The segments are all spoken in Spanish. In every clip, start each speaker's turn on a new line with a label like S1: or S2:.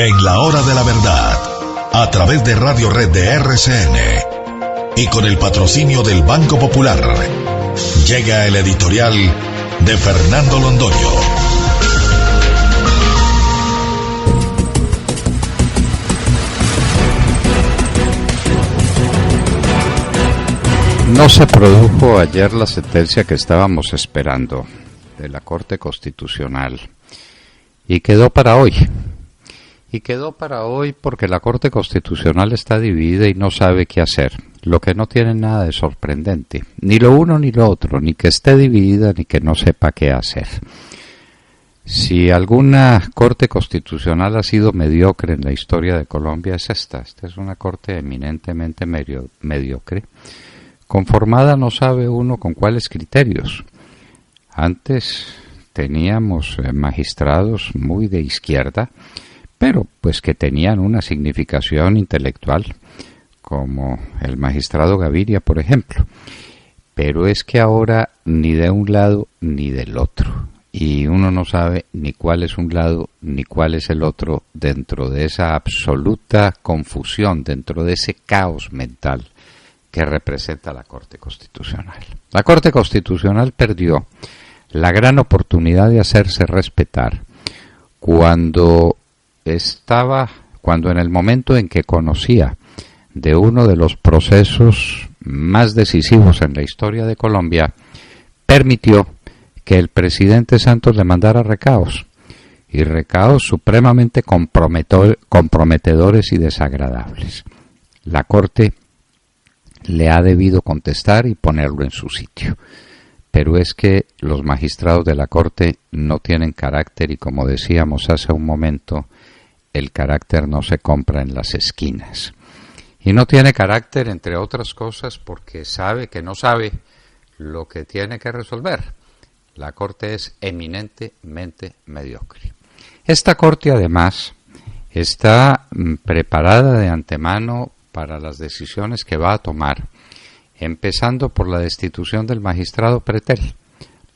S1: En la hora de la verdad, a través de Radio Red de RCN y con el patrocinio del Banco Popular, llega el editorial de Fernando Londoño.
S2: No se produjo ayer la sentencia que estábamos esperando de la Corte Constitucional y quedó para hoy. Y quedó para hoy porque la Corte Constitucional está dividida y no sabe qué hacer, lo que no tiene nada de sorprendente, ni lo uno ni lo otro, ni que esté dividida ni que no sepa qué hacer. Si alguna Corte Constitucional ha sido mediocre en la historia de Colombia es esta. Esta es una Corte eminentemente mediocre, conformada no sabe uno con cuáles criterios. Antes teníamos magistrados muy de izquierda, pero pues que tenían una significación intelectual, como el magistrado Gaviria, por ejemplo. Pero es que ahora ni de un lado ni del otro, y uno no sabe ni cuál es un lado ni cuál es el otro dentro de esa absoluta confusión, dentro de ese caos mental que representa la Corte Constitucional. La Corte Constitucional perdió la gran oportunidad de hacerse respetar cuando en el momento en que conocía de uno de los procesos más decisivos en la historia de Colombia, permitió que el presidente Santos le mandara recados, y recados supremamente comprometedores y desagradables. La Corte le ha debido contestar y ponerlo en su sitio. Pero es que los magistrados de la Corte no tienen carácter y, como decíamos hace un momento, el carácter no se compra en las esquinas. Y no tiene carácter, entre otras cosas, porque sabe que no sabe lo que tiene que resolver. La Corte es eminentemente mediocre. Esta Corte, además, está preparada de antemano para las decisiones que va a tomar, empezando por la destitución del magistrado Pretel.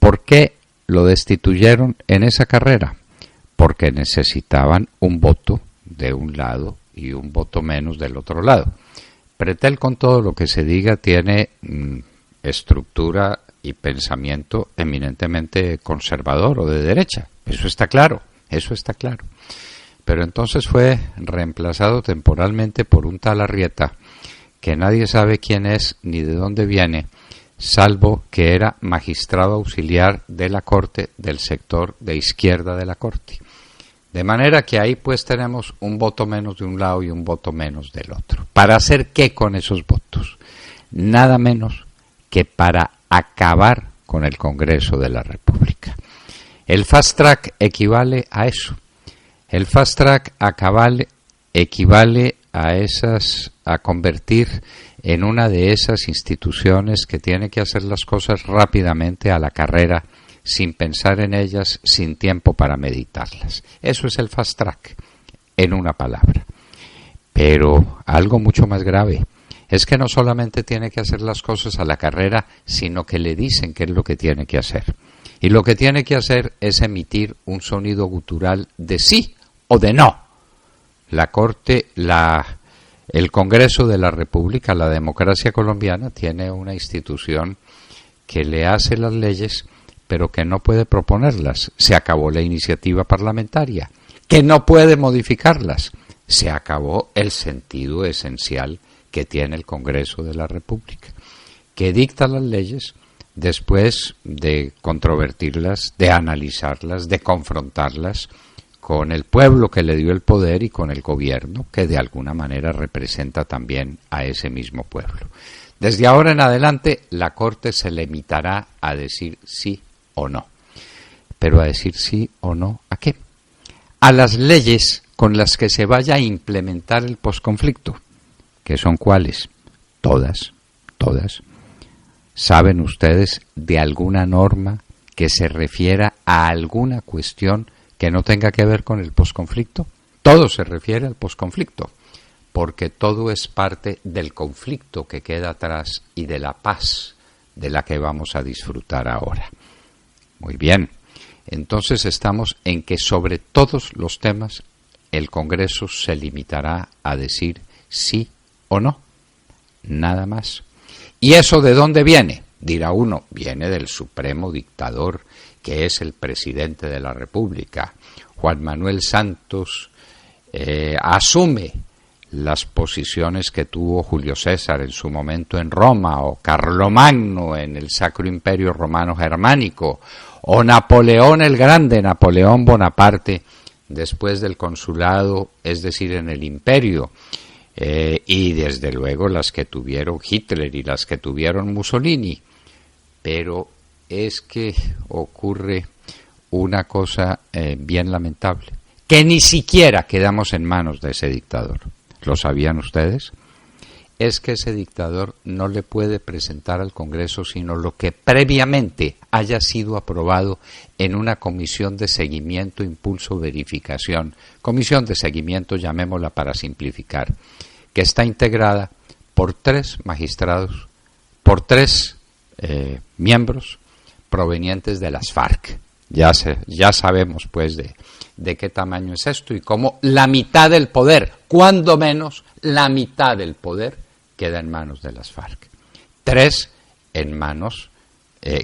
S2: ¿Por qué lo destituyeron en esa carrera? Porque necesitaban un voto de un lado y un voto menos del otro lado. Pretel, con todo lo que se diga, tiene estructura y pensamiento eminentemente conservador o de derecha. Eso está claro. Pero entonces fue reemplazado temporalmente por un tal Arrieta, que nadie sabe quién es ni de dónde viene, salvo que era magistrado auxiliar de la Corte del sector de izquierda de la Corte. De manera que ahí pues tenemos un voto menos de un lado y un voto menos del otro. ¿Para hacer qué con esos votos? Nada menos que para acabar con el Congreso de la República. El fast track equivale a eso. El fast track equivale a convertir en una de esas instituciones que tiene que hacer las cosas rápidamente a la carrera, sin pensar en ellas, sin tiempo para meditarlas. Eso es el fast track, en una palabra. Pero algo mucho más grave es que no solamente tiene que hacer las cosas a la carrera, sino que le dicen qué es lo que tiene que hacer. Y lo que tiene que hacer es emitir un sonido gutural de sí o de no. La Corte, el Congreso de la República, la democracia colombiana, tiene una institución que le hace las leyes, pero que no puede proponerlas. Se acabó la iniciativa parlamentaria, que no puede modificarlas. Se acabó el sentido esencial que tiene el Congreso de la República, que dicta las leyes después de controvertirlas, de analizarlas, de confrontarlas con el pueblo que le dio el poder y con el gobierno que de alguna manera representa también a ese mismo pueblo. Desde ahora en adelante la Corte se limitará a decir sí o no. Pero a decir sí o no, ¿a qué? A las leyes con las que se vaya a implementar el posconflicto. ¿Que son cuáles? Todas. ¿Saben ustedes de alguna norma que se refiera a alguna cuestión que no tenga que ver con el posconflicto? Todo se refiere al posconflicto, porque todo es parte del conflicto que queda atrás y de la paz de la que vamos a disfrutar ahora. Muy bien, entonces estamos en que sobre todos los temas el Congreso se limitará a decir sí o no, nada más. ¿Y eso de dónde viene? Dirá uno, viene del supremo dictador que es el presidente de la República. Juan Manuel Santos asume las posiciones que tuvo Julio César en su momento en Roma, o Carlomagno en el Sacro Imperio Romano Germánico, o Napoleón el Grande, Napoleón Bonaparte, después del consulado, es decir, en el imperio, y desde luego las que tuvieron Hitler y las que tuvieron Mussolini. Pero es que ocurre una cosa bien lamentable, que ni siquiera quedamos en manos de ese dictador. ¿Lo sabían ustedes? Es que ese dictador no le puede presentar al Congreso sino lo que previamente haya sido aprobado en una comisión de seguimiento, impulso, verificación. Comisión de seguimiento, llamémosla para simplificar, que está integrada por 3 magistrados, por 3 miembros provenientes de las FARC. Ya sabemos pues de qué tamaño es esto y cómo la mitad del poder, cuando menos la mitad del poder, queda en manos de las FARC. 3 en manos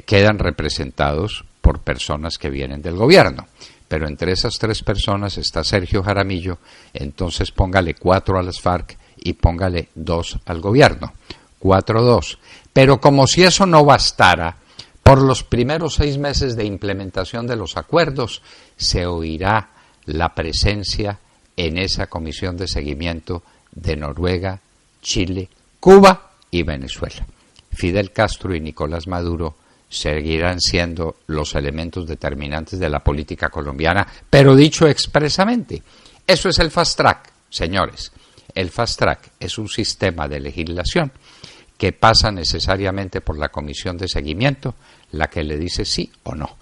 S2: quedan representados por personas que vienen del gobierno. Pero entre esas 3 personas está Sergio Jaramillo, entonces póngale 4 a las FARC y póngale 2 al gobierno. 4-2. Pero como si eso no bastara, por los primeros 6 meses de implementación de los acuerdos se oirá la presencia en esa comisión de seguimiento de Noruega, Chile, Cuba y Venezuela. Fidel Castro y Nicolás Maduro seguirán siendo los elementos determinantes de la política colombiana, pero dicho expresamente. Eso es el fast track, señores. El fast track es un sistema de legislación que pasa necesariamente por la comisión de seguimiento, la que le dice sí o no.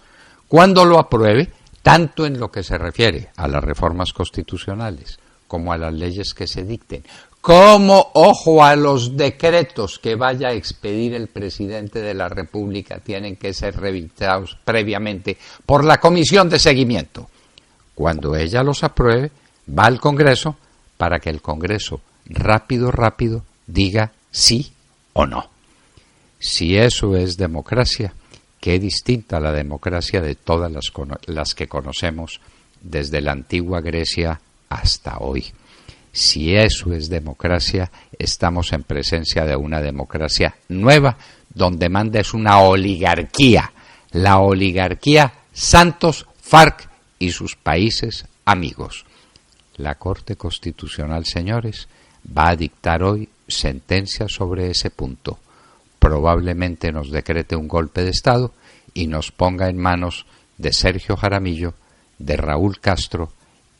S2: Cuando lo apruebe, tanto en lo que se refiere a las reformas constitucionales como a las leyes que se dicten, como, ojo, a los decretos que vaya a expedir el presidente de la República, tienen que ser revisados previamente por la comisión de seguimiento. Cuando ella los apruebe, va al Congreso para que el Congreso rápido diga sí o no. Si eso es democracia, qué distinta a la democracia de todas las que conocemos desde la antigua Grecia hasta hoy. Si eso es democracia, estamos en presencia de una democracia nueva, donde manda es una oligarquía, la oligarquía Santos, FARC y sus países amigos. La Corte Constitucional, señores, va a dictar hoy sentencia sobre ese punto. Probablemente nos decrete un golpe de Estado y nos ponga en manos de Sergio Jaramillo, de Raúl Castro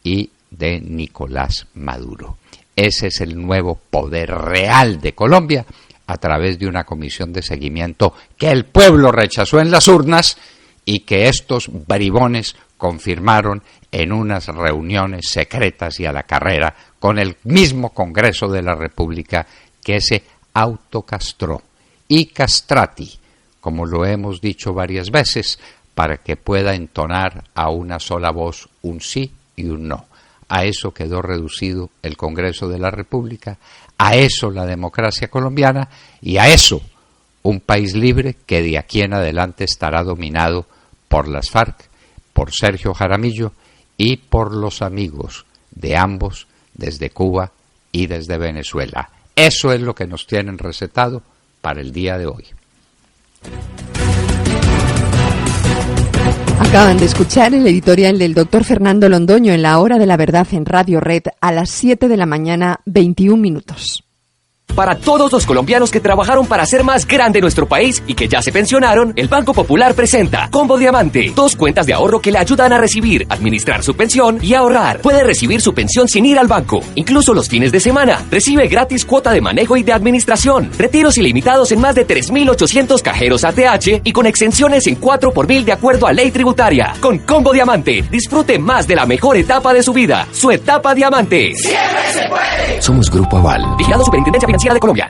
S2: y de Nicolás Maduro. Ese es el nuevo poder real de Colombia a través de una comisión de seguimiento que el pueblo rechazó en las urnas y que estos bribones confirmaron en unas reuniones secretas y a la carrera con el mismo Congreso de la República que se autocastró y castrati, como lo hemos dicho varias veces, para que pueda entonar a una sola voz un sí y un no. A eso quedó reducido el Congreso de la República, a eso la democracia colombiana y a eso un país libre que de aquí en adelante estará dominado por las FARC, por Sergio Jaramillo y por los amigos de ambos desde Cuba y desde Venezuela. Eso es lo que nos tienen recetado para el día de hoy.
S3: Acaban de escuchar el editorial del doctor Fernando Londoño en La Hora de la Verdad en Radio Red a las 7 de la mañana, 21 minutos.
S4: Para todos los colombianos que trabajaron para hacer más grande nuestro país y que ya se pensionaron, el Banco Popular presenta Combo Diamante. 2 cuentas de ahorro que le ayudan a recibir, administrar su pensión y ahorrar. Puede recibir su pensión sin ir al banco, incluso los fines de semana. Recibe gratis cuota de manejo y de administración. Retiros ilimitados en más de 3.800 cajeros ATH y con exenciones en 4x1000 de acuerdo a ley tributaria. Con Combo Diamante, disfrute más de la mejor etapa de su vida. Su etapa Diamante.
S5: ¡Siempre se puede!
S4: Somos Grupo Aval. Vigilado Superintendencia Financiera de Colombia.